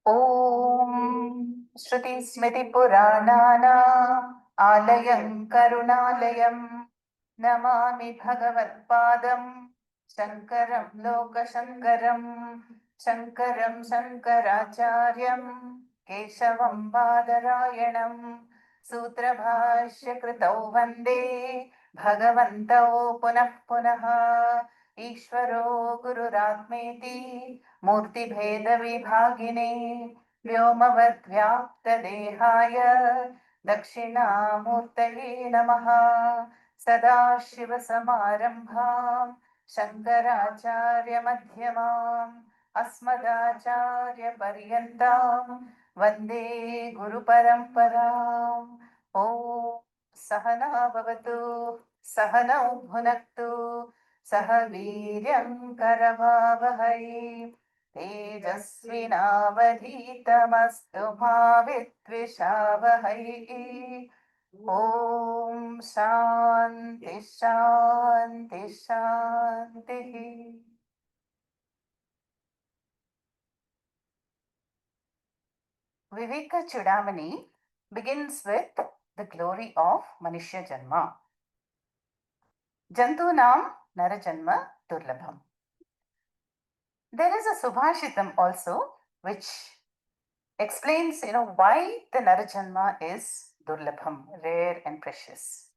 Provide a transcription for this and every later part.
Om Shruti Smriti Puranana Alayam Karunalayam Namami Bhagavad Padam Shankaram Lokashankaram Shankaram Shankaracharyam Keshavam Badarayanam Sutrabhashya Kritau Vande Bhagavantau Punah Punah Ishvaro Gururatmeti मूर्तिभेदविभागिने व्योमवद्व्याप्तदेहाय दक्षिणामूर्तये नमः सदाशिवसमारम्भां शङ्कराचार्यमध्यमाम् अस्मदाचार्यपर्यन्तां वन्दे गुरुपरम्पराम् ॐ सहना भवतु सहनौ भुनक्तु सह वीर्यं करवावहै तेजस्विनावधीतमस्तु मा विद्विषावहै ॐ शान्ति शान्ति शान्तिः Viveka Chudamani begins with the glory of Manushya Janma. Jantunam Narajanma Durlabham. There is a Subhashitam also which explains, why the Narajanma is Durlabham, rare and precious.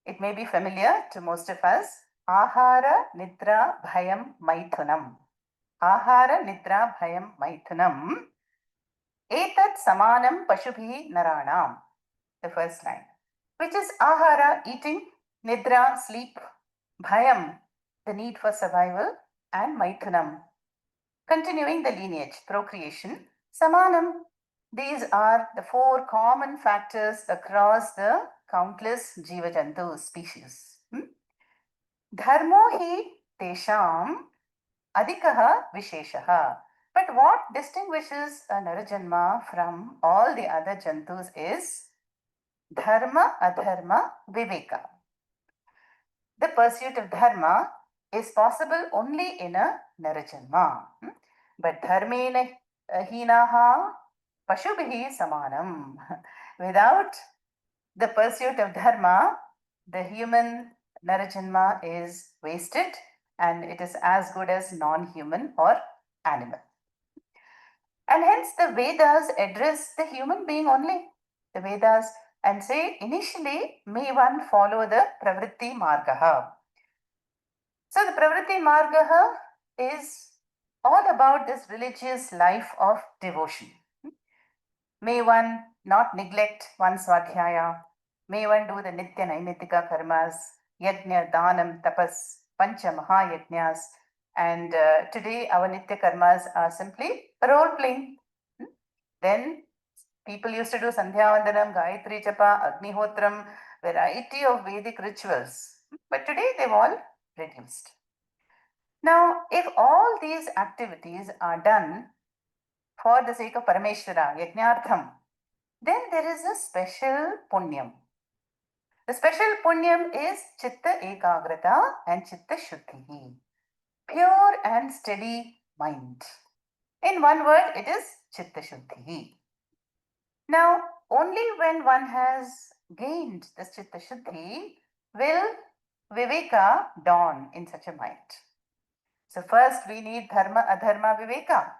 It may be familiar to most of us. Ahara Nidra Bhayam Maithunam. Ahara Nidra Bhayam Maithunam. Etat Samanam Pashubhi Naranam. The first line. Which is Ahara, eating, Nidra, sleep, Bhayam, the need for survival, and Maithunam, continuing the lineage, procreation. Samanam, these are the four common factors across the countless Jiva Jantu species. Dharmo hi tesham adikaha visheshaha. But what distinguishes a Narajanma from all the other Jantus is Dharma, Adharma, Viveka. The pursuit of Dharma is possible only in a Narajanma. But Dharmena hinaha pashubhihi samanam. Without the pursuit of Dharma, the human Narajanma is wasted and it is as good as non-human or animal. And hence the Vedas address the human being only. The Vedas and say initially may one follow the pravritti margaha. So the pravritti margaha is all about this religious life of devotion. May one not neglect one's svadhyaya. May one do the nitya naimitika karmas, yajna, danam, tapas, pancha mahayajnas. And today our nitya karmas are simply role playing. Then people used to do Sandhya Vandanam, Gayatri Japa, Agnihotram, variety of Vedic rituals. But today they've all reduced. Now, if all these activities are done for the sake of Parameshwara, Yajnartham, then there is a special punyam. The special punyam is Chitta Ekagrata and Chitta Shuddhi, pure and steady mind. In one word, it is Chitta Shuddhi. Now, only when one has gained this Chitta Shuddhi will Viveka dawn in such a mind. So first we need Dharma, Adharma, Viveka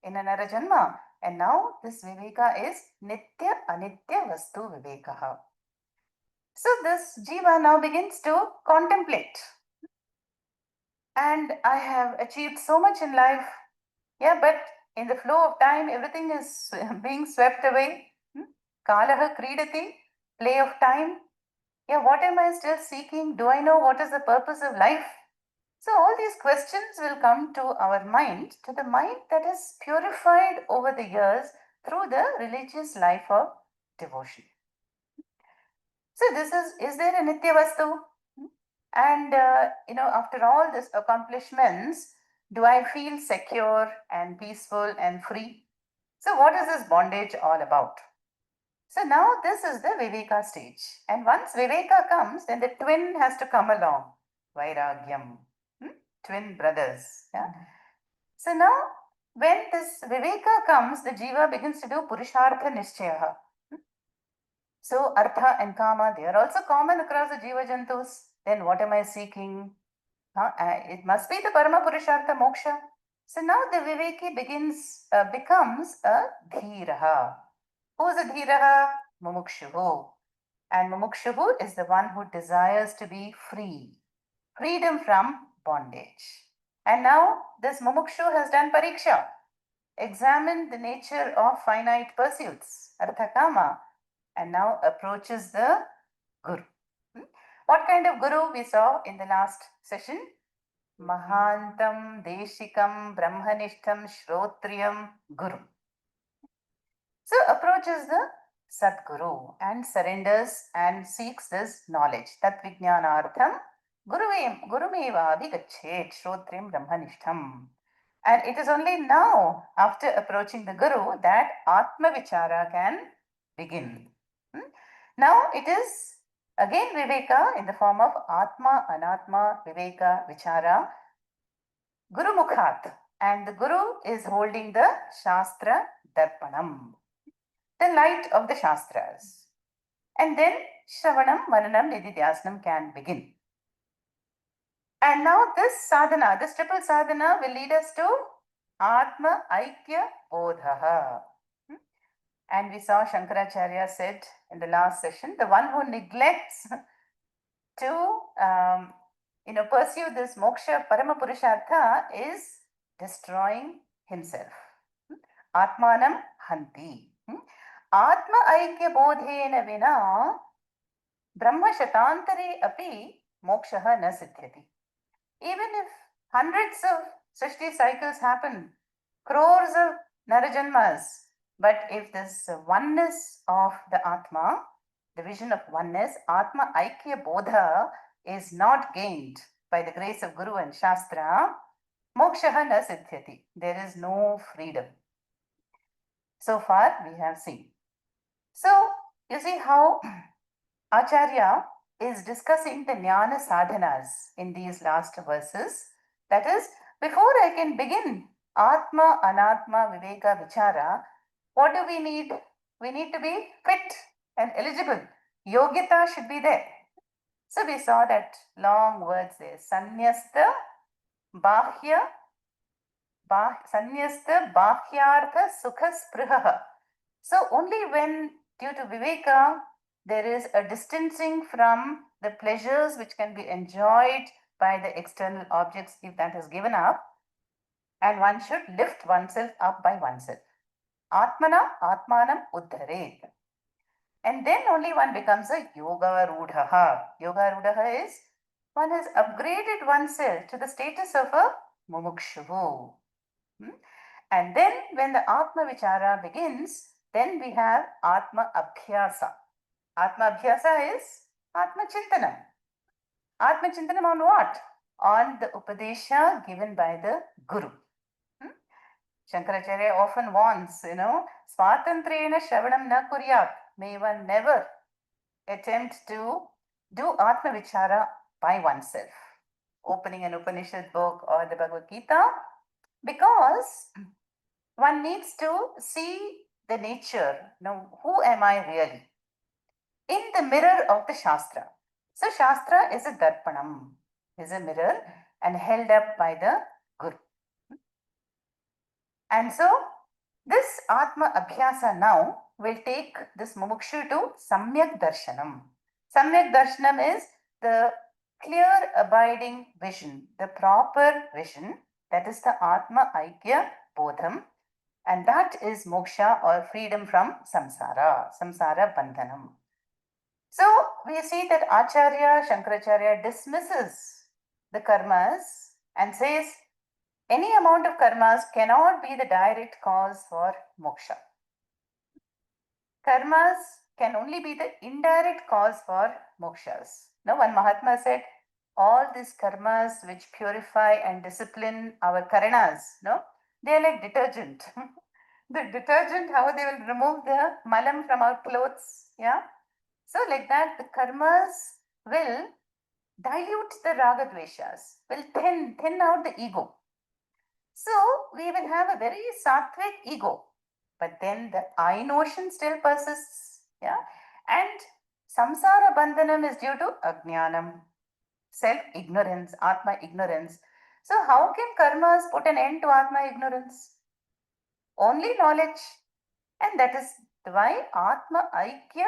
in a Narajanma. And now this Viveka is Nitya, Anitya, Vastu, Vivekaha. So this Jiva now begins to contemplate. And I have achieved so much in life. Yeah, but in the flow of time, everything is being swept away. Kalaha Kridati, play of time. Yeah, what am I still seeking? Do I know what is the purpose of life? So all these questions will come to our mind, to the mind that is purified over the years through the religious life of devotion. So this is there a Nitya Vastu? And after all these accomplishments, do I feel secure and peaceful and free? So what is this bondage all about? So now this is the Viveka stage. And once Viveka comes, then the twin has to come along. Vairagyam. Twin brothers. Yeah. So now when this Viveka comes, the Jiva begins to do Purushartha Nishchayaha. So, Artha and Kama, they are also common across the Jiva Jantus. Then what am I seeking? It must be the Parama Purushartha Moksha. So now the Viveki becomes a Dhiraha. Who is a Dhiraha? Mumukshuhu. And Mumukshuhu is the one who desires to be free, freedom from bondage. And now this Mumukshu has done Pariksha, examined the nature of finite pursuits, Arthakama, and now approaches the Guru. What kind of Guru we saw in the last session? Mahantam, Deshikam, Brahmanishtam, Shrotriyam, Guru. So approaches the Sadguru and surrenders and seeks this knowledge. Tat Vijnanartham Gurumeva Abhigachet Shrotriyam Brahmanishtam. And it is only now, after approaching the Guru, that Atma Vichara can begin. Now it is again Viveka in the form of Atma, Anatma, Viveka, Vichara, Guru Mukhat. And the Guru is holding the Shastra Darpanam, the light of the Shastras. And then Shravanam, Mananam, Nididhyasnam can begin. And now this sadhana, this triple sadhana will lead us to Atma Aikya Bodhaha. And we saw Shankaracharya said in the last session, the one who neglects to pursue this moksha parama purushartha is destroying himself. Atmanam hanti. Atma aikya bodhena vina brahma shatantare api mokshaha na siddhyati. Even if hundreds of Srishti cycles happen, crores of Narajanmas, but if this oneness of the Atma, the vision of oneness, Atma Aikya Bodha, is not gained by the grace of Guru and Shastra, mokshaha na siddhyati. There is no freedom. So far we have seen. So you see how Acharya is discussing the jnana sadhanas in these last verses. That is, before I can begin Atma, Anatma, Viveka, Vichara, what do we need? We need to be fit and eligible. Yogyata should be there. So we saw that long words there. Sanyasta, Bahya, Sanyasta, Bahyartha, Sukha, Spriha. So only when, due to Viveka, there is a distancing from the pleasures which can be enjoyed by the external objects, if that is given up, and one should lift oneself up by oneself. Atmana, Atmanam Uddharet. And then only one becomes a Yoga Rudhaha. Yoga Rudhaha is one has upgraded oneself to the status of a Mumukshuvu. And then when the Atma Vichara begins, then we have Atma Abhyasa. Atma Abhyasa is Atma Chintanam. Atma Chintanam on what? On the Upadesha given by the Guru. Shankaracharya often warns, Swatantrena Shravanam na kuryat. May one never attempt to do Atma Vichara by oneself. Opening an Upanishad book or the Bhagavad Gita, because one needs to see the nature. Who am I really? In the mirror of the Shastra. So Shastra is a darpanam, is a mirror and held up by the Guru. And so this Atma Abhyasa now will take this Mumukshu to Samyak Darshanam. Samyak Darshanam is the clear abiding vision, the proper vision, that is the Atma Aikya Bodham, and that is moksha or freedom from samsara bandhanam. So we see that Acharya, Shankaracharya dismisses the karmas and says any amount of karmas cannot be the direct cause for moksha. Karmas can only be the indirect cause for mokshas. Now, one Mahatma said, all these karmas which purify and discipline our karanas, they are like detergent. The detergent, how they will remove the malam from our clothes. Yeah. So like that, the karmas will dilute the raga dveshas, will thin out the ego. So we will have a very sattvic ego, but then the I notion still persists. Yeah. And samsara bandhanam is due to ajnanam, self ignorance, atma ignorance. So, how can karmas put an end to atma ignorance? Only knowledge. And that is why atma aikya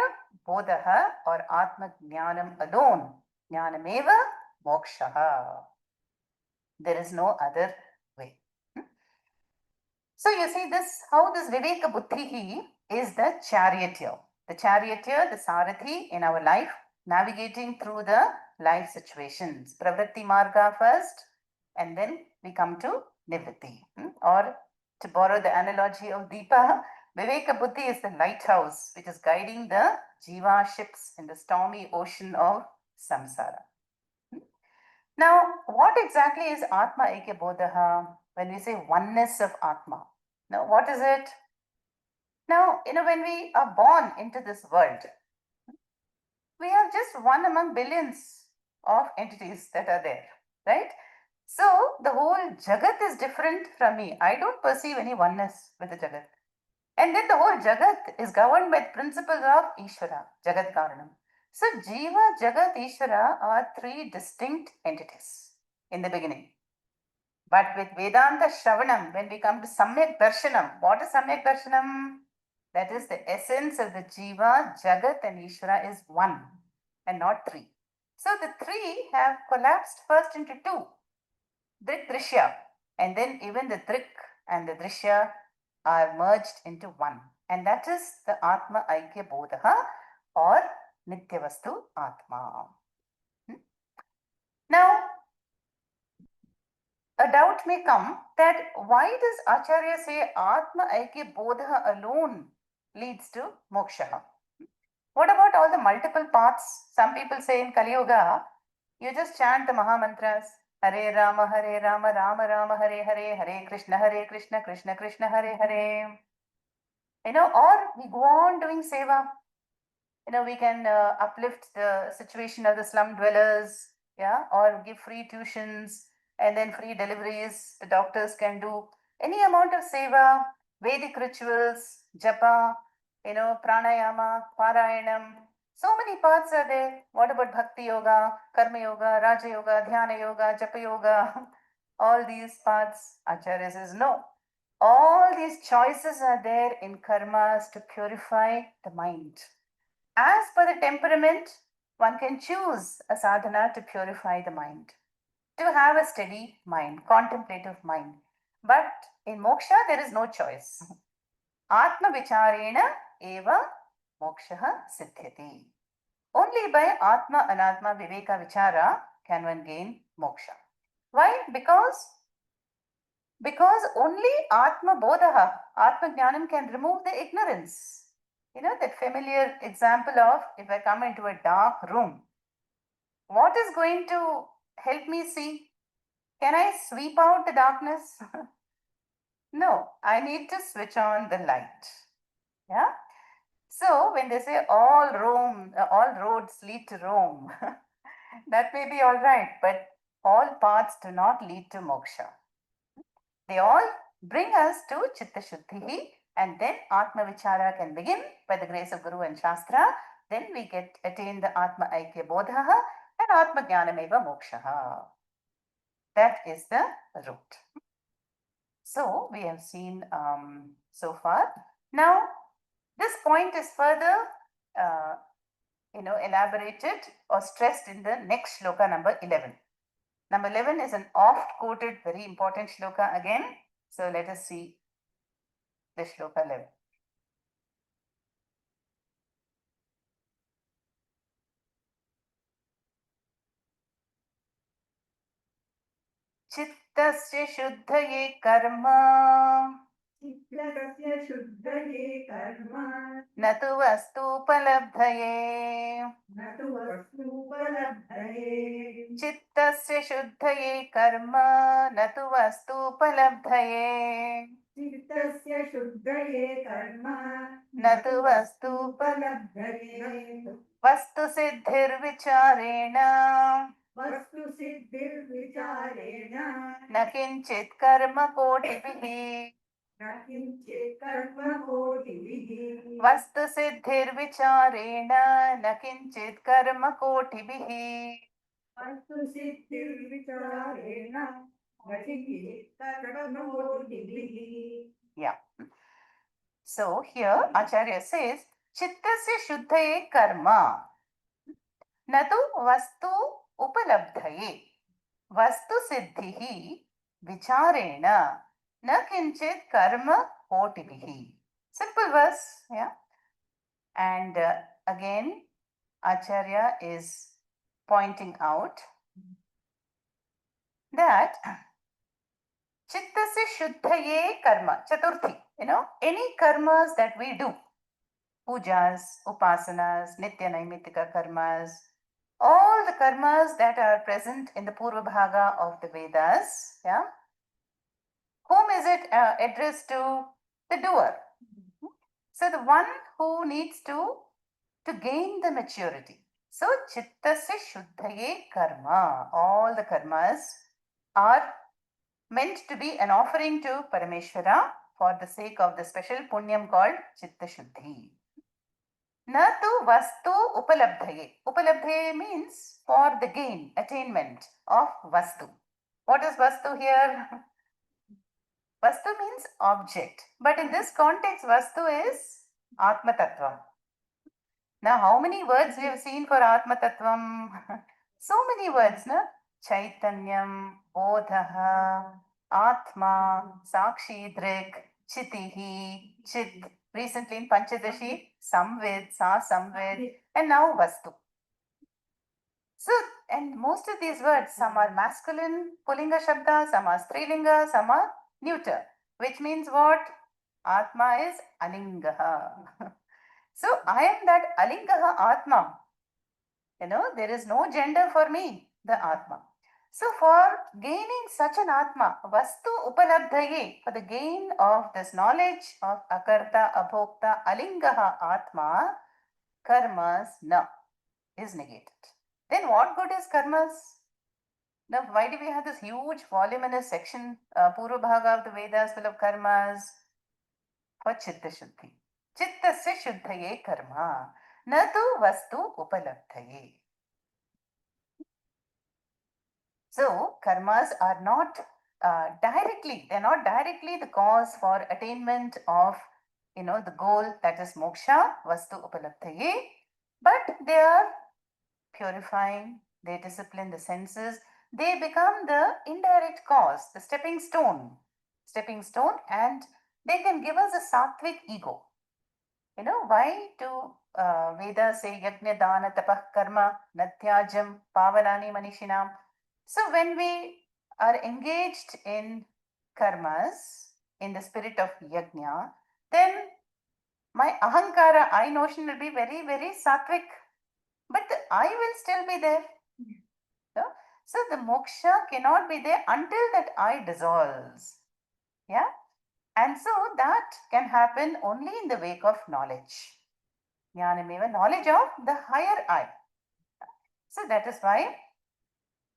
bodaha or atma jnanam alone, jnanameva mokshaha. There is no other way. So you see this, how this Viveka Buddhi is the charioteer. The charioteer, the Sarathi in our life, navigating through the life situations. Pravritti Marga first, and then we come to Nivritti. Or to borrow the analogy of Deepa, Viveka Buddhi is the lighthouse which is guiding the Jiva ships in the stormy ocean of samsara. Now, what exactly is Atma Aikya Bodha when we say oneness of Atma? Now, what is it? Now, when we are born into this world, we are just one among billions of entities that are there, right? So, the whole Jagat is different from me. I don't perceive any oneness with the Jagat. And then the whole Jagat is governed by the principles of Ishvara, Jagat Karanam. So, Jiva, Jagat, Ishvara are three distinct entities in the beginning. But with Vedanta Shravanam, when we come to Samyak Darshanam, what is Samyak Darshanam? That is the essence of the Jiva, Jagat, and Ishvara is one and not three. So the three have collapsed first into two, Drik Drishya, and then even the Drik and the Drishya are merged into one. And that is the Atma Aikya Bodha or Nityavastu Atma. Now, a doubt may come that why does Acharya say Atma Aikya Bodha alone leads to moksha? What about all the multiple paths? Some people say in Kali Yuga, you just chant the Maha Mantras, Hare Rama, Rama Rama, Hare Hare, Hare Krishna, Krishna Krishna, Hare Hare. Or we go on doing seva. We can uplift the situation of the slum dwellers, yeah, or give free tuitions and then free deliveries. The doctors can do any amount of seva, Vedic rituals, japa, pranayama, parayanam. So many paths are there. What about bhakti yoga, karma yoga, raja yoga, dhyana yoga, japa yoga? All these paths, Acharya says no. All these choices are there in karmas to purify the mind. As per the temperament, one can choose a sadhana to purify the mind, to have a steady mind, contemplative mind. But in moksha, there is no choice. Atma vicharena eva moksha siddhyati. Only by Atma Anatma Viveka Vichara can one gain moksha. Why? Because only Atma Bodha, Atma Jnanam can remove the ignorance. That familiar example of if I come into a dark room, what is going to help me see? Can I sweep out the darkness? No, I need to switch on the light. Yeah. So when they say all roads lead to Rome, that may be all right, but all paths do not lead to moksha. They all bring us to Chitta Shuddhi, and then Atma Vichara can begin by the grace of Guru and Shastra. Then we attain the Atma Aikya Bodha and Atma Jnanameva Moksha. That is the route. So we have seen so far. Now, this point is further elaborated or stressed in the next shloka number 11. Number 11 is an oft quoted, very important shloka again. So let us see the shloka 11. चित्तस्य शुद्धये कर्म चित्तस्य शुद्धये कर्म न तु वस्तूपलब्धये न तु वस्तूपलब्धये चित्तस्य शुद्धये कर्म न तु वस्तूपलब्धये चित्तस्य शुद्धये कर्म न तु वस्तूपलब्धये उपलब्धये वस्तुसिद्धिर्विचारेण वस्तुसिद्धिर्विचारेण न किञ्चित् कर्म कोटिभिः न किञ्चित् कर्मकोटिभिः वस्तुसिद्धिर्विचारेण न किञ्चित् कर्म कोटिभिः वस्तुसिद्धिर्विचारेण न किञ्चित् कर्मकोटिभिः. Yeah. So here Acharya says, Chittasya shuddhaye karma, न तु वस्तु उपलब्धये, वस्तु सिद्धिः विचारेण न किञ्चित् कर्म कोटिभिः. Simple verse, yeah. And again, Acharya is pointing out that Chittasya shuddhaye karma, Chaturthi, any karmas that we do, pujas, upasanas, nitya naimitika karmas, all the karmas that are present in the Purva Bhaga of the Vedas, yeah, whom is it addressed to? The doer. So the one who needs to gain the maturity. So chittasya shuddhaye karma, all the karmas are meant to be an offering to Parameshwara for the sake of the special punyam called chitta shuddhi. Na tu vastu upalabdhaye. Upalabdhaye means for the gain, attainment of vastu. What is vastu here? Vastu means object. But in this context, vastu is Atma Tattvam. Now, how many words we have seen for Atma Tattvam? So many words, na? Chaitanyam, Bodhaha, Atma, Sakshi Drik, Chitihi, Chit. Recently in Panchadashi, Samvid, Sa Samvid, and now Vastu. So, and most of these words, some are masculine, Pullinga Shabda, some are Strilinga, some are neuter, which means what? Atma is Alingaha. So, I am that Alingaha Atma. There is no gender for me, the Atma. So, for gaining such an Atma, Vastu Upalabdhaye, for the gain of this knowledge of Akarta, Abhokta, Alingaha Atma, karmas na is negated. Then what good is karmas? Now, why do we have this huge voluminous section, Purva Bhaga of the Vedas full of karmas? For Chitta Shuddhi. Chittasya Shuddhaye karma, na tu vastu upalabdhaye. So, karmas are not they're not directly the cause for attainment of, the goal, that is moksha, vastu upalabdhaye, but they are purifying, they discipline the senses, they become the indirect cause, the stepping stone, and they can give us a sattvic ego. Why do Vedas say yajna dana tapah karma natyajam pavanani manishinam? So when we are engaged in karmas in the spirit of yajna, then my ahankara, I notion will be very, very sattvic, but the I will still be there. So the moksha cannot be there until that I dissolves. Yeah. And so that can happen only in the wake of knowledge. Jnanameva, knowledge of the higher I. So that is why.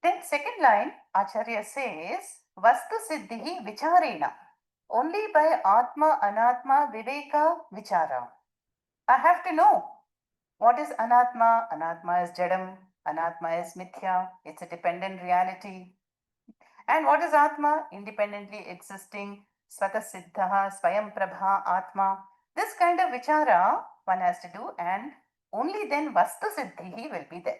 Then second line, Acharya says, Vastu Siddhihi Vicharena. Only by Atma, Anatma, Viveka, Vichara. I have to know what is Anatma. Anatma is Jadam. Anatma is Mithya. It's a dependent reality. And what is Atma? Independently existing, Svata Siddhaha, Swayam Prabha, Atma. This kind of vichara one has to do, and only then Vastu Siddhihi will be there.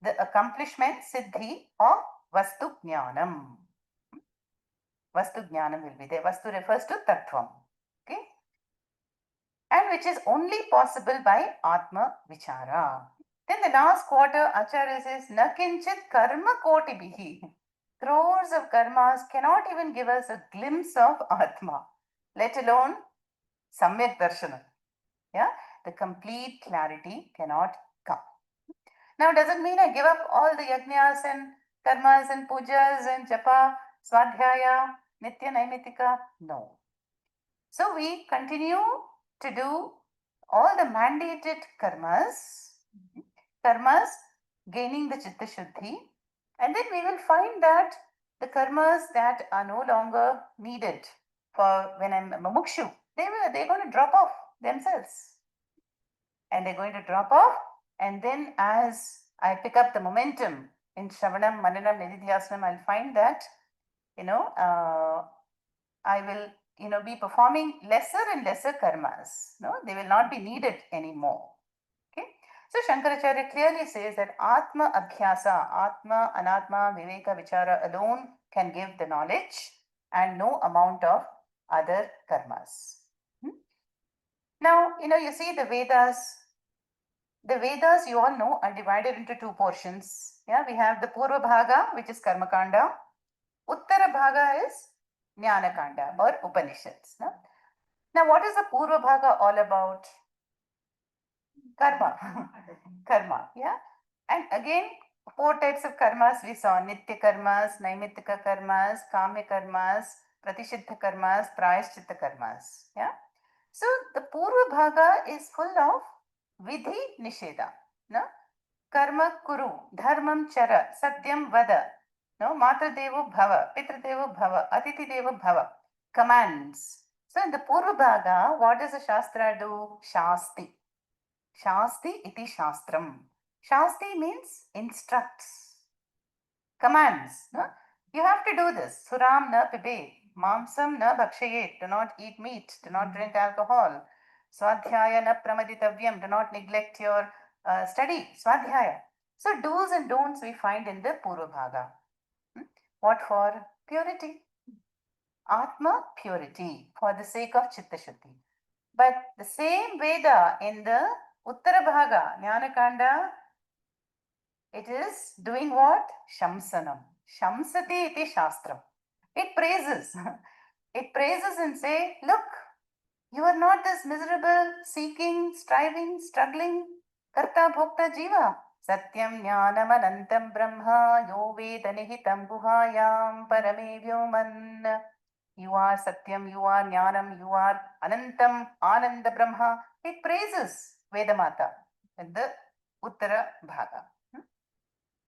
The accomplishment Siddhi of Vastu Jnanam. Vastu Jnanam will be there. Vastu refers to Tattvam. Okay? And which is only possible by Atma Vichara. Then the last quarter, Acharya says, Nakinchit karma kotibihi. Crores of karmas cannot even give us a glimpse of Atma, let alone Samyak Darshana. Yeah, the complete clarity cannot come. Now, doesn't mean I give up all the yajnas and karmas and pujas and japa, swadhyaya, nitya naimitika. No. So we continue to do all the mandated karmas gaining the Chitta Shuddhi, and then we will find that the karmas that are no longer needed for when I'm Mamukshu, they're going to drop off themselves. And they're going to drop off. And then as I pick up the momentum in Shravanam, Mananam, Nididhyasanam, I'll find that, I will, be performing lesser and lesser karmas. No, they will not be needed anymore. Okay. So Shankaracharya clearly says that Atma Abhyasa, Atma, Anatma, Viveka, Vichara alone can give the knowledge and no amount of other karmas. Now, you see the Vedas. The Vedas, you all know, are divided into two portions. Yeah, we have the Purva Bhaga, which is Karma Kanda. Uttara Bhaga is Jnana Kanda or Upanishads. No? Now, what is the Purva Bhaga all about? Karma. Karma, yeah. And again, four types of karmas we saw: Nitya karmas, Naimittika karmas, Kamya karmas, Pratishiddha karmas, Prayaschitta karmas. Yeah. So the Purva Bhaga is full of Vidhi Nisheda. No? Karma Kuru, Dharmam Chara, Satyam Vada. No? Matra Devo Bhava, Pitra Devo Bhava, Atiti Devo Bhava. Commands. So in the Purva Bhaga, what does the Shastra do? Shasti. Shasti iti Shastram. Shasti means instructs, commands. No? You have to do this. Suram na pibe, mamsam na bhakshayet. Do not eat meat. Do not drink alcohol. Swadhyaya na pramaditavyam. Do not neglect your study. Swadhyaya. So do's and don'ts we find in the Purva Bhaga. What for? Purity. Atma, purity, for the sake of Chitta Shuddhi. But the same Veda in the Uttara Bhaga, Jnana Kanda, it is doing what? Shamsanam. Shamsati iti Shastram. It praises. It praises and say, look, you are not this miserable, seeking, striving, struggling, karta bhokta jiva. Satyam jnanam anantam brahma yo veda nihitam guhayam parame vyoman. You are Satyam, you are Jnanam, you are Anantam, Ananda Brahma. It praises Vedamata in the Uttara Bhaga.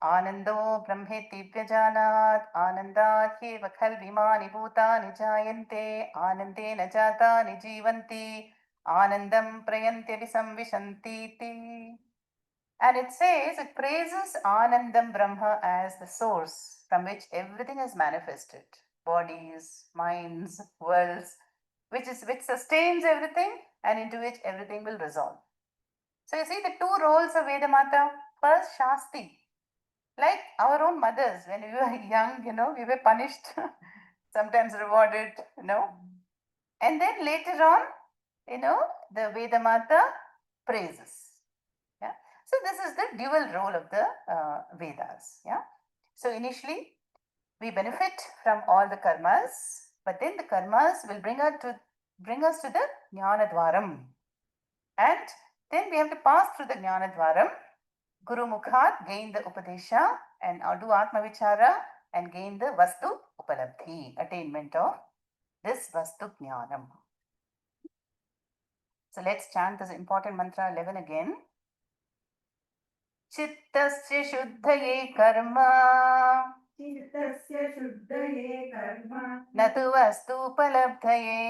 आनंदो ब्रह्मेति व्यजानात् आनन्दात् ह्येव खल्विमानि भूतानि जायन्ते आनन्देन जातानि जीवन्ति आनन्दं प्रयन्त्यभिसंविशन्तीति. And it says, it praises Anandam Brahma as the source from which everything is manifested. Bodies, minds, worlds, which sustains everything and into which everything will resolve. So you see the two roles of Vedamata. First, Shasti. Like our own mothers, when we were young, we were punished, sometimes rewarded, And then later on, the Vedamata praises. Yeah. So this is the dual role of the Vedas. Yeah. So initially, we benefit from all the karmas, but then the karmas will bring us to the Jnana Dwaram. And then we have to pass through the Jnana Dwaram. Guru Mukhat, gain the Upadesha and do Atma Vichara and gain the Vastu Upalabdhi, attainment of this Vastu Jnanam. So let's chant this important mantra 11 again. Chittasya Shuddhaye Karma चित्तस्य शुद्धये कर्म न तु वस्तुपलब्धये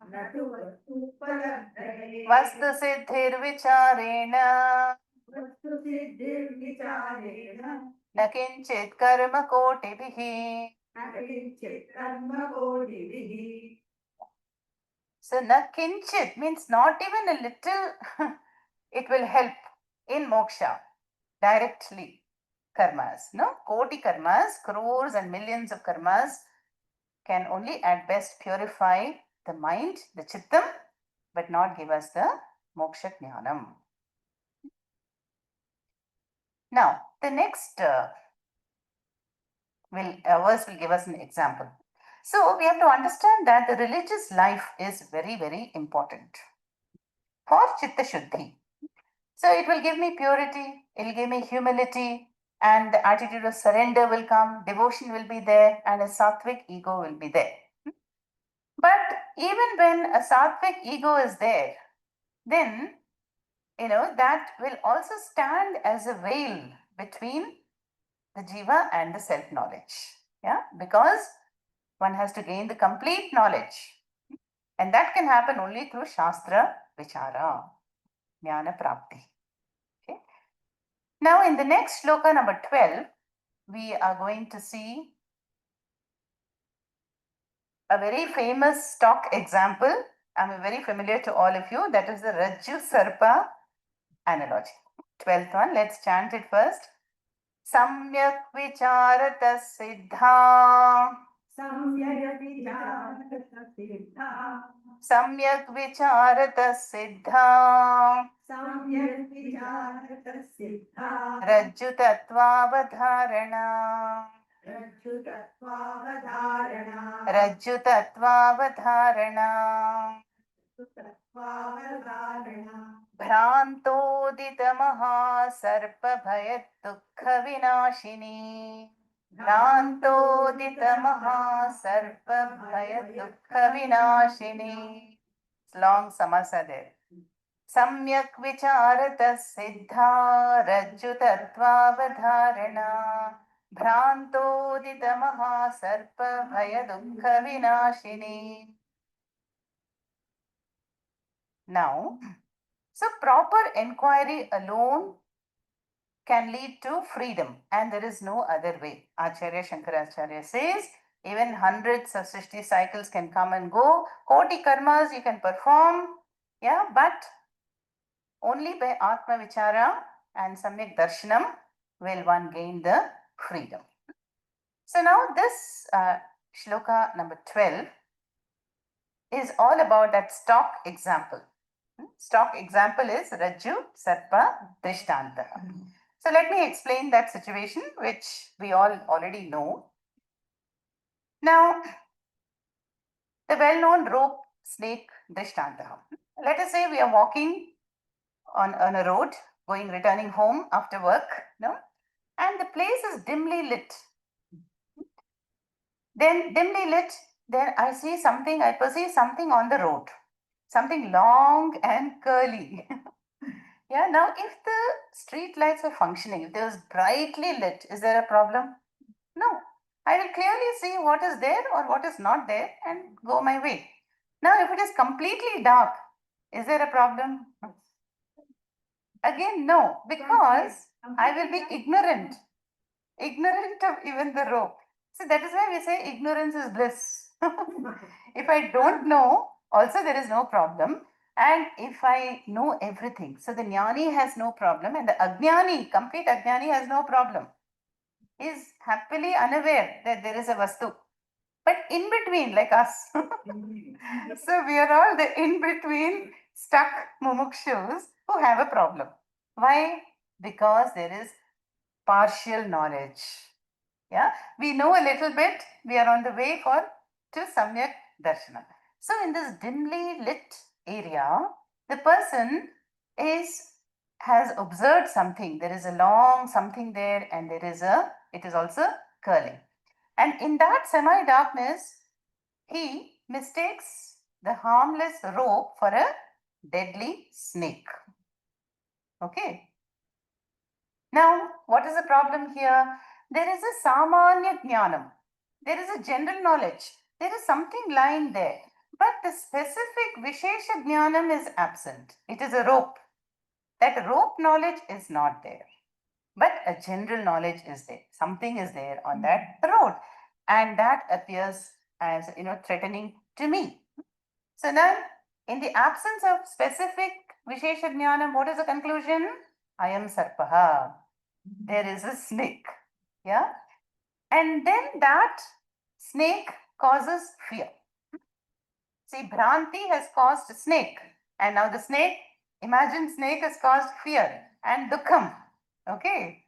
न तु वस्तुपलब्धये वस्तु सिद्धिर्विचारेण वस्तुसिद्धिर्विचारेण न किञ्चित् कर्म कोटिभिः. न किञ्चित् कर्मकोटिभिः. So na kinchit means not even a little it will help in moksha directly. Karmas, no? Koti karmas, crores and millions of karmas can only at best purify the mind, the chittam, but not give us the moksha jnanam. Now, the next verse will give us an example. So, we have to understand that the religious life is very, very important for chitta shuddhi. So, it will give me purity, it will give me humility, and the attitude of surrender will come, devotion will be there, and a sattvic ego will be there. But even when a sattvic ego is there, then that will also stand as a veil between the jiva and the self knowledge. Yeah, because one has to gain the complete knowledge, and that can happen only through shastra vichara, jnana prapti. Okay. Now, in the next shloka number 12, we are going to see a very famous stock example. I'm very familiar to all of you. That is the Rajju Sarpa analogy. 12th one, let's chant it first. Samyak vicharata siddha. Samyak vicharata siddha. Samyak vicharata siddha. Samyak vicharata siddha. Rajju tatvavadharana. Rajyutatvavadharana. Rajju tatvavadharana. Rajyutatvavadharana. भ्रान्तोदितमहासर्पभयदुःखविनाशिनी भ्रान्तोदितमहासर्पभयदुःखविनाशिनी long samasa there. Samyak vicharata siddha rajjutatvavadharana भ्रान्तोदितमहासर्पभयदुःखविनाशिनी. Now, so proper inquiry alone can lead to freedom, and there is no other way. Acharya Shankaracharya says even hundreds of Srishti cycles can come and go, koti karmas you can perform, yeah, but only by Atma Vichara and Samyak Darshanam will one gain the freedom. So now this shloka number 12 is all about that stock example. Stock example is Rajju Sarpa Drishtanta. So let me explain that situation, which we all already know. Now, the well-known rope snake Drishtanta. Let us say we are walking on a road, returning home after work, no? And the place is dimly lit. Then dimly lit, then I perceive something on the road, something long and curly. Yeah, now if the street lights are functioning, if it was brightly lit, is there a problem? No. I will clearly see what is there or what is not there and go my way. Now, if it is completely dark, is there a problem? Again, no, because I will be ignorant of even the rope. So that is why we say ignorance is bliss. If I don't know, also there is no problem. And if I know everything, so the jnani has no problem, and the ajnani, complete ajnani, has no problem. Is happily unaware that there is a vastu. But in between, like us. So we are all the in between stuck mumukshus who have a problem. Why? Because there is partial knowledge. Yeah, we know a little bit, we are on the way to Samyak Darshana. So in this dimly lit area, the person has observed something. There is a long something there, and it is also curling. And in that semi-darkness, he mistakes the harmless rope for a deadly snake. Okay. Now, what is the problem here? There is a samanya jnanam. There is a general knowledge. There is something lying there. But the specific vishesha jnanam is absent. It is a rope. That rope knowledge is not there. But a general knowledge is there. Something is there on that road. And that appears as, threatening to me. So now, in the absence of specific vishesha jnanam, what is the conclusion? I am sarpaha. There is a snake. Yeah. And then that snake causes fear. See, Bhranti has caused snake. And now the snake, imagine snake has caused fear and dukkham. Okay.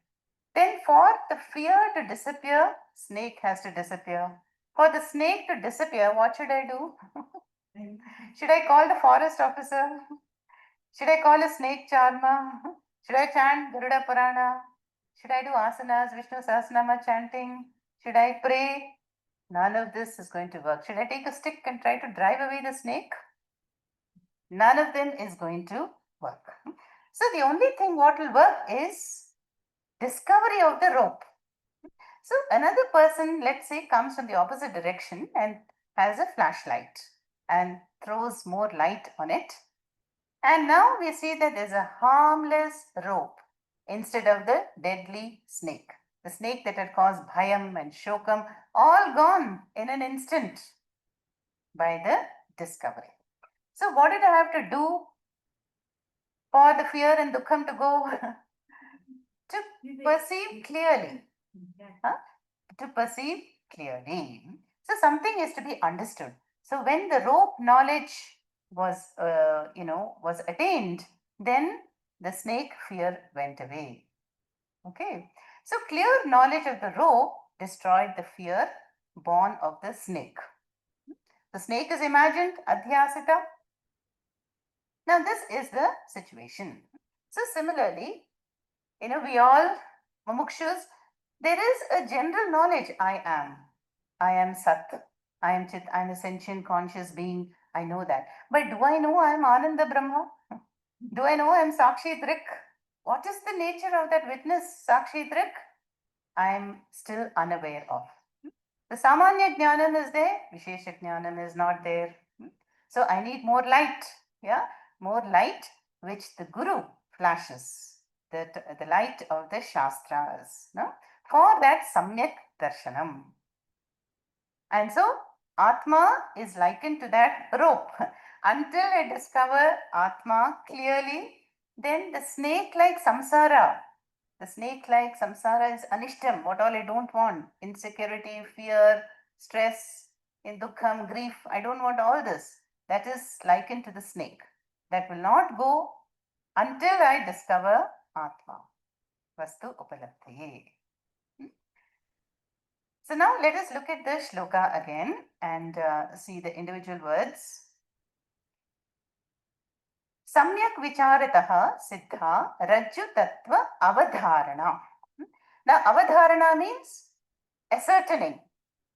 Then for the fear to disappear, snake has to disappear. For the snake to disappear, what should I do? Should I call the forest officer? Should I call a snake charmer? Should I chant Garuda Purana? Should I do asanas, Vishnu Sahasranama chanting? Should I pray? None of this is going to work. Should I take a stick and try to drive away the snake? None of them is going to work. So the only thing what will work is discovery of the rope. So another person, let's say, comes from the opposite direction and has a flashlight and throws more light on it. And now we see that there's a harmless rope instead of the deadly snake. The snake that had caused bhayam and shokam, all gone in an instant by the discovery. So, what did I have to do for the fear and dukkham to go? To perceive clearly. Huh? To perceive clearly. So, something is to be understood. So, when the rope knowledge was attained, then the snake fear went away. Okay. So, clear knowledge of the rope destroyed the fear born of the snake. The snake is imagined, adhyasita. Now, this is the situation. So, similarly, we all, mumukshus, there is a general knowledge I am. I am Sat. I am Chit. I am a sentient conscious being. I know that. But do I know I am Ananda Brahma? Do I know I am Sakshi Drik? What is the nature of that witness, Sakshi Drik? I am still unaware of. The Samanya Jnanam is there, Vishesha Jnanam is not there. So I need more light, yeah, more light which the Guru flashes, the light of the Shastras, no? For that Samyak Darshanam. And so Atma is likened to that rope. Until I discover Atma clearly, then the snake like samsara, the snake like samsara is anishtam, what all I don't want, insecurity, fear, stress, in dukkham, grief. I don't want all this. That is likened to the snake. That will not go until I discover Atma, Vastu Upalabdhi. So now let us look at the shloka again and see the individual words. Samyak vicharatah siddha rajju tattva avadharana. Now avadharana means ascertaining,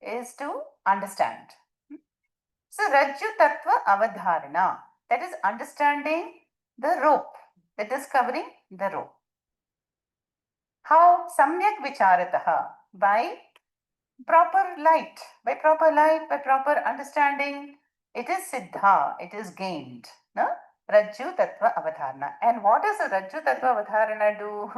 is to understand. So rajju tattva avadharana, that is understanding the rope, the discovering the rope. How? Samyak vicharatah, by proper light, by proper light, by proper understanding, it is siddha, it is gained. No? Rajju Tattva Avadharana. And what does the Rajju Tattva Avadharana do?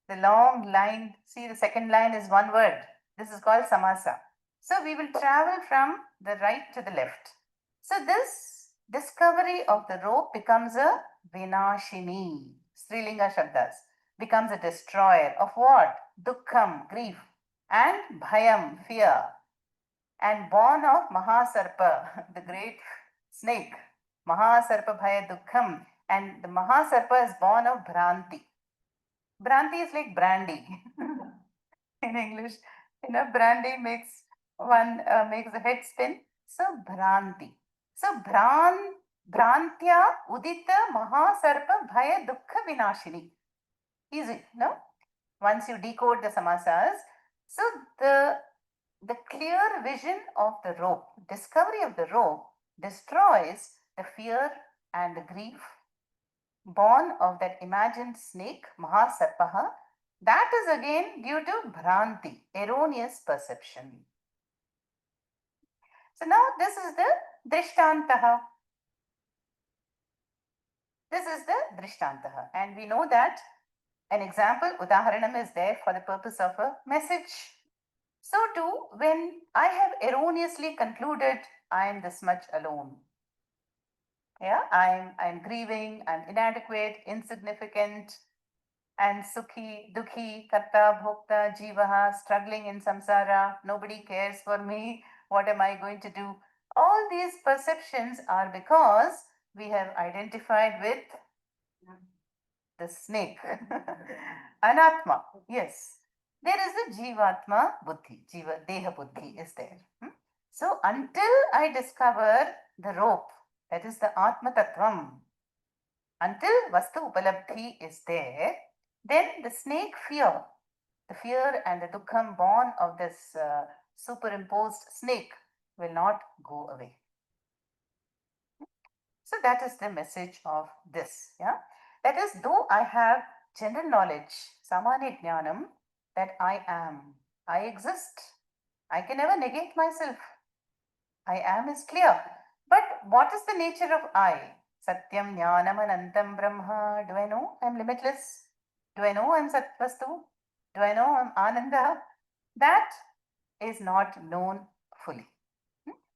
The long line, see the second line is one word. This is called samasa. So we will travel from the right to the left. So this discovery of the rope becomes a vinashini, Strilinga Shabdas, becomes a destroyer of what? Dukkham, grief, and bhayam, fear, and born of Mahasarpa, the great snake. Mahasarpa bhaya dukkham, and the Mahasarpa is born of Bhranti. Bhranti is like brandy in English. Brandy makes makes the head spin. So Bhranti. So Bhrantya Udita Mahasarpa Bhaya Dukkha Vinashini. Easy, no? Once you decode the samasas, so the clear vision of the rope, discovery of the rope, destroys the fear and the grief born of that imagined snake, Mahasarpaha. That is again due to Bhranti, erroneous perception. So now this is the Drishtantaha. This is the Drishtantaha. And we know that an example, Udaharanam, is there for the purpose of a message. So too, when I have erroneously concluded I am this much alone, yeah, I'm grieving, I'm inadequate, insignificant, and sukhi, dukhi, karta, bhokta, jivaha, struggling in samsara, nobody cares for me, what am I going to do? All these perceptions are because we have identified with the snake. Anatma, yes. There is the Jivatma Buddhi, Jiva Deha Buddhi is there. So until I discover the rope, that is the Atma Tattvam, until Vastu Upalabdhi is there, then the snake fear, the fear and the dukkham born of this superimposed snake will not go away. So that is the message of this. Yeah, that is, though I have general knowledge, samanya jnanam, that I am, I exist, I can never negate myself. I am is clear. But what is the nature of I? Satyam Jnanam Anantam Brahma. Do I know I'm limitless? Do I know I'm Satvastu? Do I know I'm Ananda? That is not known fully.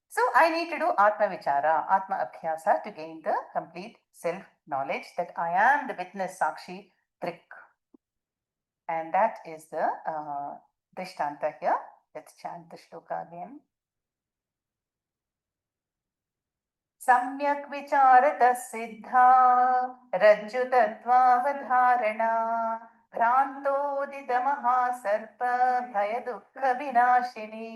So I need to do Atma Vichara, Atma Abhyasa to gain the complete self knowledge that I am the witness, Sakshi, Trik. And that is the Drishtanta here. Let's chant the shloka again. सम्यक् विचारतः सिद्धा रज्जुतत्त्वावधारणा भ्रान्तोदितमहासर्प भयदुःखविनाशिनी.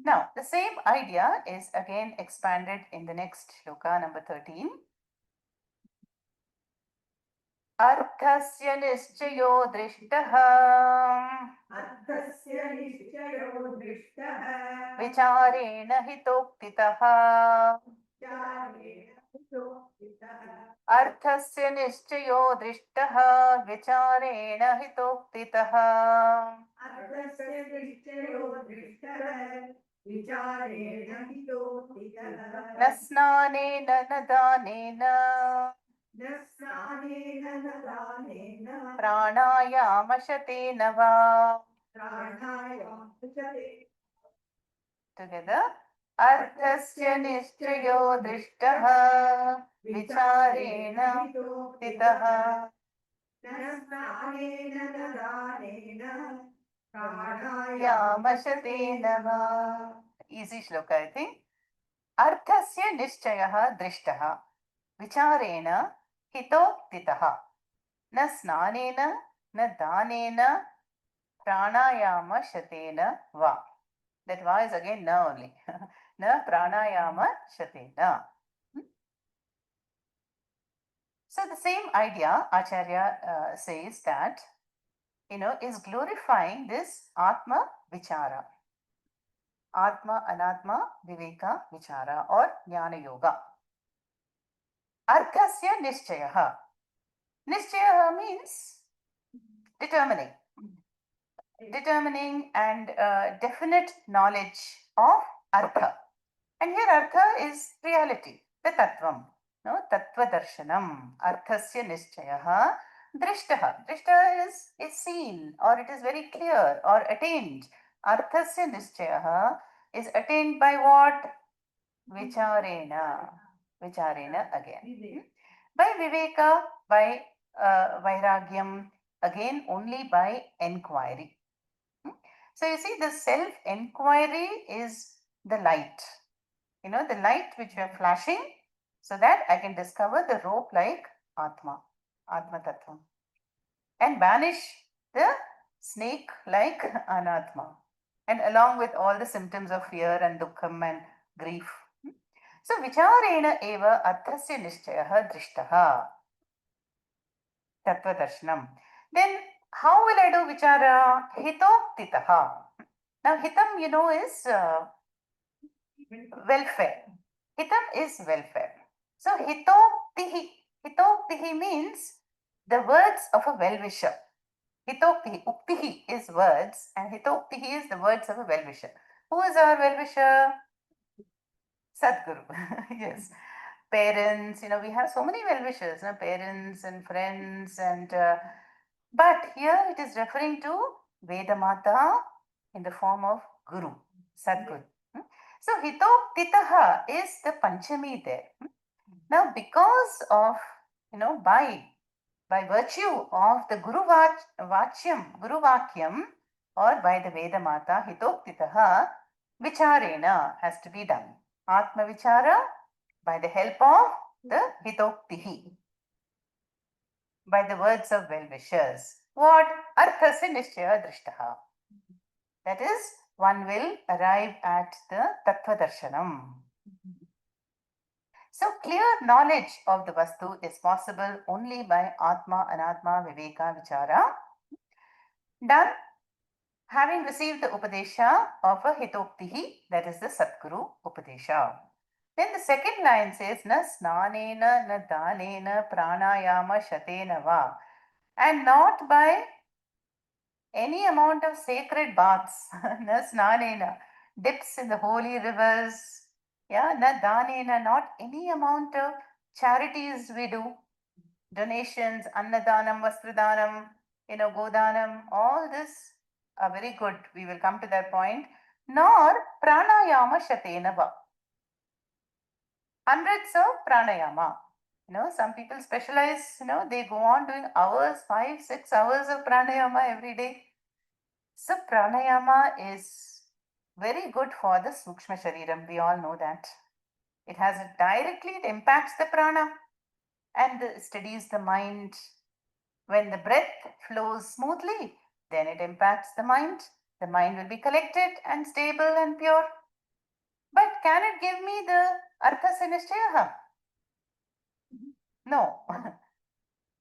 Now, the same idea is again expanded in the next shloka, number 13. अर्थस्य निश्चयो दृष्टः अर्थस्य निश्चयो दृष्टः विचारेण हितोक्तितः विचारेण हितोक्तितः अर्थस्य निश्चयो दृष्टः विचारेण हितोक्तितः अर्थस्य निश्चयो दृष्टः विचारेण हितोक्तितः न स्नानेन न दानेन न स्नानेन न दानेन प्राणायामशतेन वा. प्राणायामचते Together. अर्थस्य निश्चयो दृष्टः विचारेण स्थितः न स्नानेन न दानेन प्राणायाम यामशतेन वा. Easy shloka, I think. अर्थस्य निश्चयः दृष्टः विचारेण हितोक्तितः न स्नानेन न दानेन प्राणायामशतेन वा. That va is again na only. Na pranayama shatena. So the same idea, Acharya says that, is glorifying this Atma Vichara. Atma, Anatma, Viveka, Vichara or Jnana Yoga. Arthasya Nishchayaha. Nishchayaha means determining. Determining and definite knowledge of Artha. And here Artha is reality, the Tattvam. No, Tattva Darshanam, Arthasya Nishchayaha, Drishtaha. Drishtaha is seen or it is very clear or attained. Arthasya Nishchayaha is attained by what? Vicharena. Vicharena again. By Viveka, by Vairagyam, again only by enquiry. So you see, the self enquiry is the light. The light which we are flashing so that I can discover the rope like Atma, Atma Tattva, and banish the snake like Anatma, and along with all the symptoms of fear and dukkham and grief. So, vicharena eva arthasya nishchayaha drishtaha tattva darshanam. Then, how will I do vichara? Hitoktitaha. Now, hitam, is welfare. Hitam is welfare. So hitoktihi. Hitoktihi means the words of a well-wisher. Hitoktihi, uktihi is words and hitoktihi is the words of a well-wisher. Who is our well-wisher? Sadguru. Yes. Parents, we have so many well-wishers, parents and friends but here it is referring to Vedamata in the form of Guru, Sadguru. So hitoktitaha is the Panchami there. Now because of, by virtue of the Guru Vakyam or by the Vedamata, hitoktitaha, vicharena has to be done. Atma vichara by the help of the hitoktihi, by the words of well-wishers. What? Arthasya nishchaya drishtaha. That is, one will arrive at the Tattva Darshanam. So, clear knowledge of the Vastu is possible only by Atma, Anatma, Viveka, Vichara. Done having received the Upadesha of a Hitoktihi, that is the Satguru Upadesha. Then the second line says, na snanena na danena pranayama shatena va. And not by any amount of sacred baths, na snanena, dips in the holy rivers, yeah, na danena, not any amount of charities we do, donations, annadanam, vastradanam, godanam, all this are very good. We will come to that point. Nor pranayama shatena va. Hundreds of pranayama. Some people specialize, they go on doing hours, 5, 6 hours of pranayama every day. So pranayama is very good for the Sukshma Shariram. We all know that. It has directly, it impacts the prana and steadies the mind. When the breath flows smoothly, then it impacts the mind. The mind will be collected and stable and pure. But can it give me the artha sanishchayaha? No.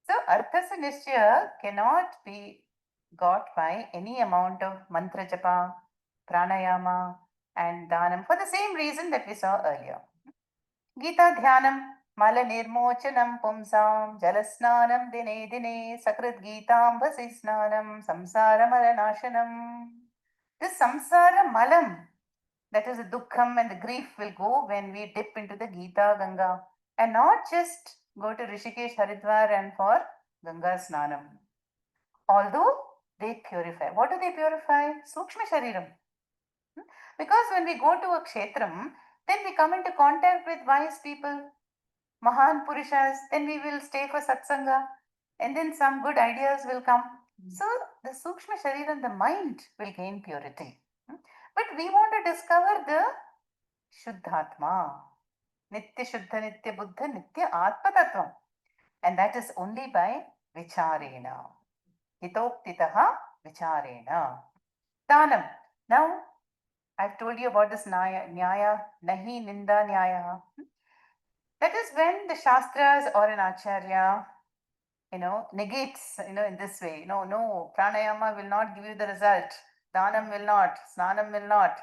So artha sanishchaya cannot be got by any amount of mantra japa, pranayama, and dhanam for the same reason that we saw earlier. Gita dhyanam, mala nirmochanam pumsam, jalasnanam dine dine, sakrit gitam vasisnanam, samsara malanashanam. This samsara malam, that is the dukkham and the grief will go when we dip into the Gita Ganga and not just go to Rishikesh Haridwar and for Ganga Snanam. Although they purify. What do they purify? Sukshma Shariram. Because when we go to a kshetram, then we come into contact with wise people, Mahan Purushas, then we will stay for Satsanga, and then some good ideas will come. So the Sukshma Shariram, the mind will gain purity. But we want to discover the Shuddhatma, Nitya Shuddha, Nitya Buddha, Nitya Atma Tattvam. And that is only by Vicharena. Hitoktitaha Vicharena. Dhanam. Now, I've told you about this Nyaya, Nahi Ninda Nyaya. That is when the Shastras or an Acharya, negates, in this way. No, pranayama will not give you the result. Dhanam will not, snanam will not,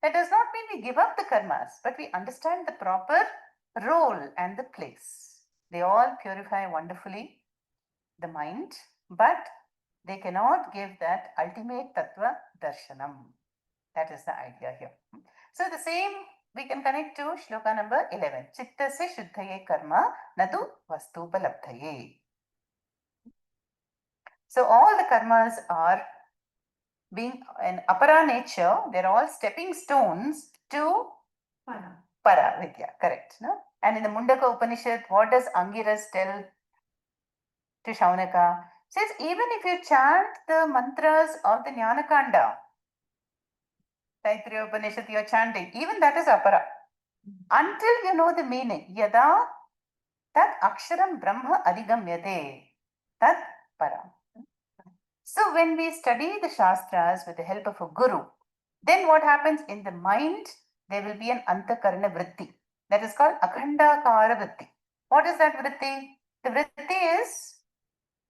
That does not mean we give up the karmas, but we understand the proper role and the place. They all purify wonderfully the mind, but they cannot give that ultimate tattva darshanam. That is the idea here. So the same we can connect to shloka number 11. Chittasya shuddhaye karma nadu vastupalabdhaye. So all the karmas are being in apara nature, they're all stepping stones to para vidya, correct? No? And in the Mundaka Upanishad, what does Angiras tell to Shaunaka? Says even if you chant the mantras of the Jnanakanda, Taittiriya Upanishad you're chanting, even that is apara. Until you know the meaning, yada tat aksharam brahma adigamyate, tat para. So when we study the Shastras with the help of a guru, then what happens in the mind? There will be an antakarana vritti. That is called akhandakara vritti. What is that vritti? The vritti is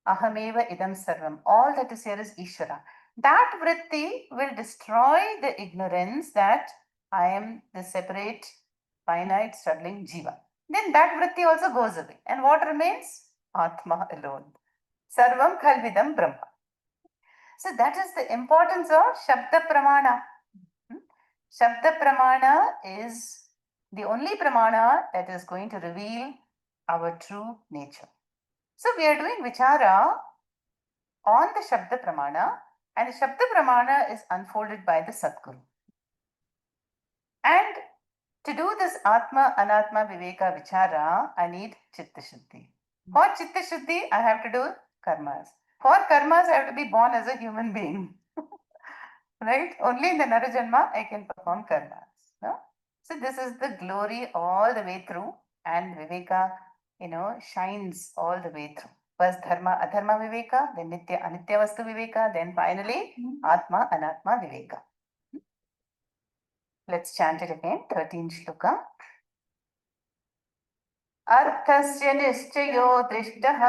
ahameva idam sarvam. All that is here is Ishvara. That vritti will destroy the ignorance that I am the separate, finite, struggling jiva. Then that vritti also goes away. And what remains? Atma alone. Sarvam khalvidam brahma. So that is the importance of Shabda Pramana. Shabda Pramana is the only Pramana that is going to reveal our true nature. So we are doing Vichara on the Shabda Pramana, and the Shabda Pramana is unfolded by the Sadguru. And to do this Atma, Anatma, Viveka, Vichara, I need Chitta Shuddhi. For Chitta Shuddhi, I have to do karmas. For karmas, I have to be born as a human being. Right? Only in the Narajanma I can perform karmas. No? So this is the glory all the way through, and Viveka, shines all the way through. First Dharma, Adharma Viveka, then Nitya, Anitya Vastu Viveka, then finally Atma, Anatma Viveka. Let's chant it again, 13 shloka. अर्थस्य निश्चयो दृष्टः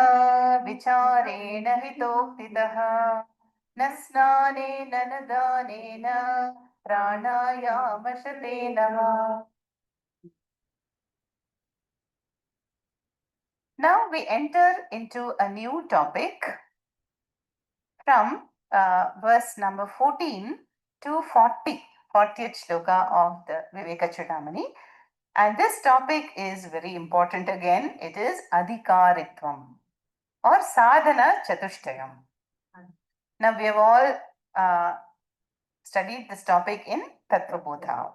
विचारेण हितोक्तितः न स्नानेन न दानेन प्राणायामशतेन वा. Now we enter into a new topic from verse number 14 to 40th shloka of the Viveka Chudamani. And this topic is very important again. It is Adhikaritvam or Sadhana Chatushtayam. Now we have all studied this topic in Tattvabodha.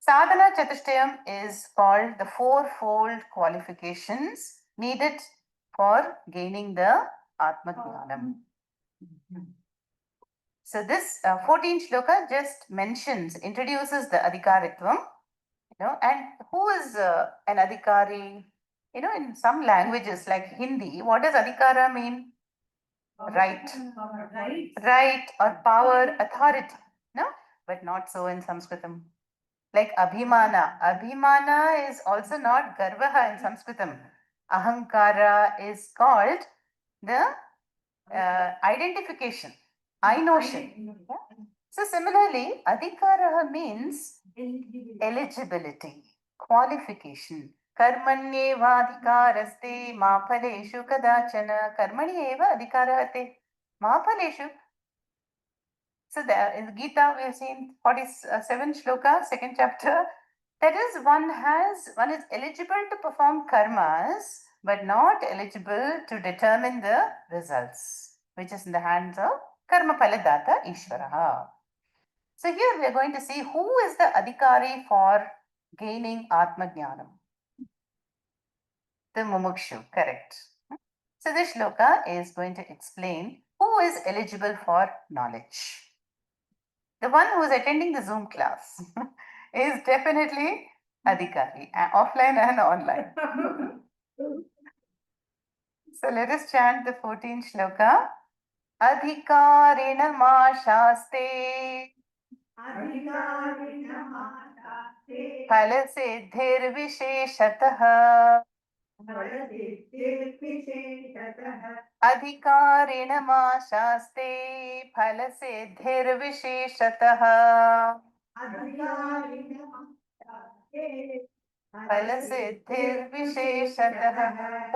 Sadhana Chatushtayam is called the fourfold qualifications needed for gaining the Atma Jnanam. So this 14th shloka just introduces the Adhikaritvam, and who is an Adhikari? In some languages like Hindi, what does Adhikara mean? Right. Right or power, authority. No, but not so in Sanskritam. Like Abhimana. Abhimana is also not Garvaha in Sanskritam. Ahankara is called the identification, I notion. So similarly, Adhikara means eligibility, qualification. Karmanyevadhikaraste ma phaleshu kadachana. Karmani eva adhikarate ma phaleshu. So there in Gita we have seen 47 shloka, second chapter. That is, one is eligible to perform karmas, but not eligible to determine the results, which is in the hands of karma phaladata Ishvaraha. So here we are going to see who is the adhikari for gaining Atma Jnanam. The Mumukshu, correct. So this shloka is going to explain who is eligible for knowledge. The one who is attending the Zoom class is definitely adhikari, offline and online. So let us chant the 14th shloka. Adhikarinamaashaste फलसिद्धिर्विशेषतः अधिकारिणमाशास्ते फलसिद्धिर्विशेषतः फलसिद्धिर्विशेषतः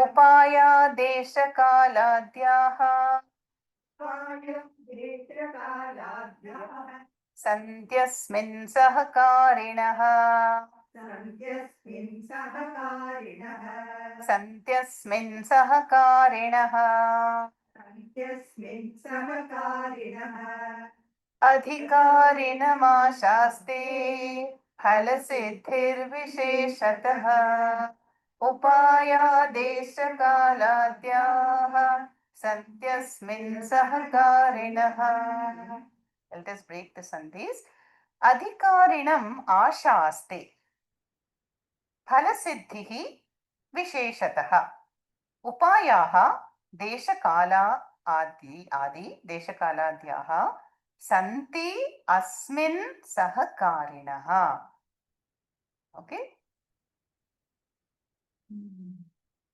उपायादेशकालाद्याः सन्त्यस्मिन् सहकारिणः सन्त्यस्मिन् सहकारिणः अधिकारिणमाशास्ते फलसिद्धिर्विशेषतः उपायादेशकालाद्याः सन्त्यस्मिन् सहकारिणः. Let us break the sandhis. Adhikarinam ashaste फलसिद्धिः विशेषतः उपायाः देशकाला आदि देशकालाद्याः सन्ति अस्मिन् सहकारिणः. Okay.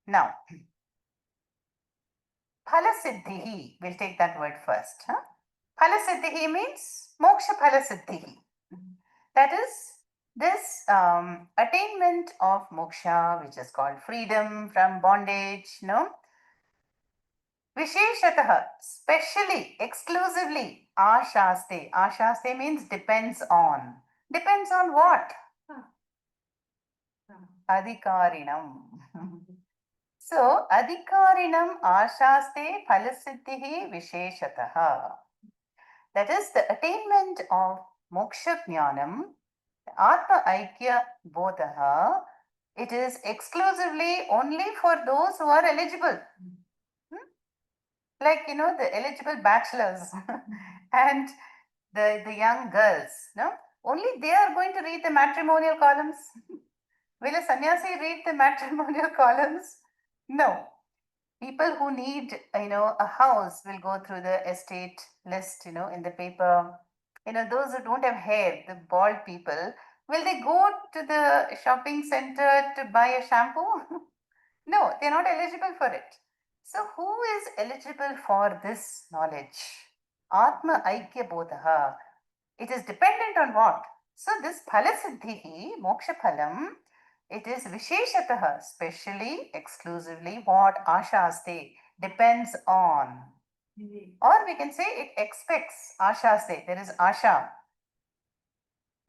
Now, phalasiddhihi, we'll take that word first. Phalasiddhihi means moksha phalasiddhihi. That is this attainment of moksha, which is called freedom from bondage, Visheshatah, specially, exclusively, ashaste. Ashaste means depends on. Depends on what? Adhikarinam. So, adhikarinam ashaste phalasiddhihi visheshatah. That is the attainment of moksha jnanam, atma aikya bodha. It is exclusively only for those who are eligible. Like, the eligible bachelors and the young girls, only they are going to read the matrimonial columns. Will a sannyasi read the matrimonial columns? No. People who need, a house will go through the estate list, in the paper. Those who don't have hair, the bald people, will they go to the shopping center to buy a shampoo? No, they're not eligible for it. So, who is eligible for this knowledge? Atma Aikya Bodha. It is dependent on what? So, this Phalasiddhihi, Moksha Phalam, It is Visheshatah, specially, exclusively what Ashaste depends on. Or we can say it expects Ashaste. There is Asha.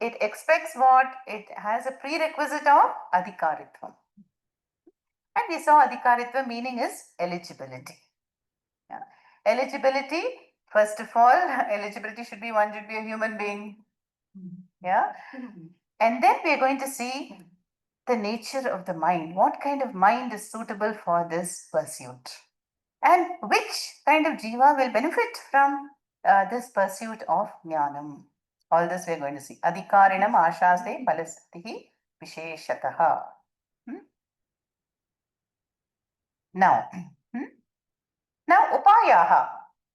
It expects what? It has a prerequisite of Adhikaritvam. And we saw Adhikaritva meaning is eligibility. Yeah. Eligibility, first of all, eligibility should be one should be a human being. Yeah. And then we are going to see the nature of the mind. What kind of mind is suitable for this pursuit? And which kind of jiva will benefit from this pursuit of jnanam? All this we are going to see. Adhikarinam ashaste palasatihi visheshataha. Now, now upayaha.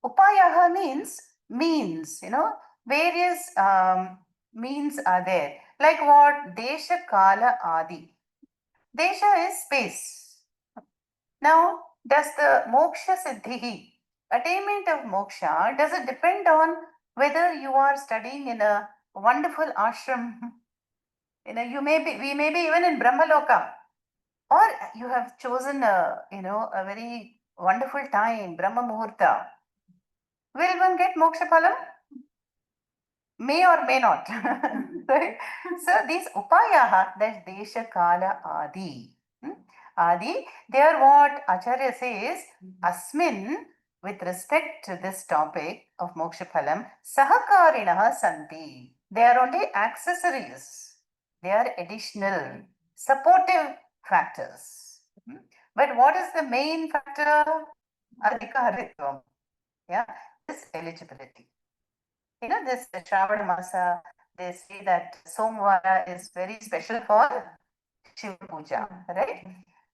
Upayaha means, various means are there. Like what? Desha, kala, adi. Desha is space. Now, does the moksha siddhi, attainment of moksha, does it depend on whether you are studying in a wonderful ashram? We may be even in Brahmaloka, or you have chosen a very wonderful time, Brahma Muhurta. Will one get moksha phalam? May or may not. Right? So these upayaha, that desha, kala, adi. Adi, they are what Acharya says, asmin, with respect to this topic of moksha phalam, sahakarinaha santi. They are only accessories. They are additional, supportive factors. But what is the main factor? Adhikaritvam. Yeah, this eligibility. This Shravana Masa, they say that Somvara is very special for Shiva Puja, right?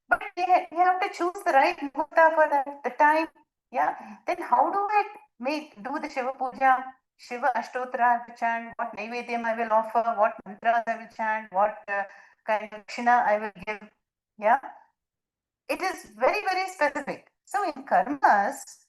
But we have to choose the right muhurta for the time. Yeah. Then how do I do the Shiva Puja? Shiva Ashtotra I will chant, what Naivedyam I will offer, what mantras I will chant, what kind of Kshina I will give. Yeah. It is very, very specific. So in karmas,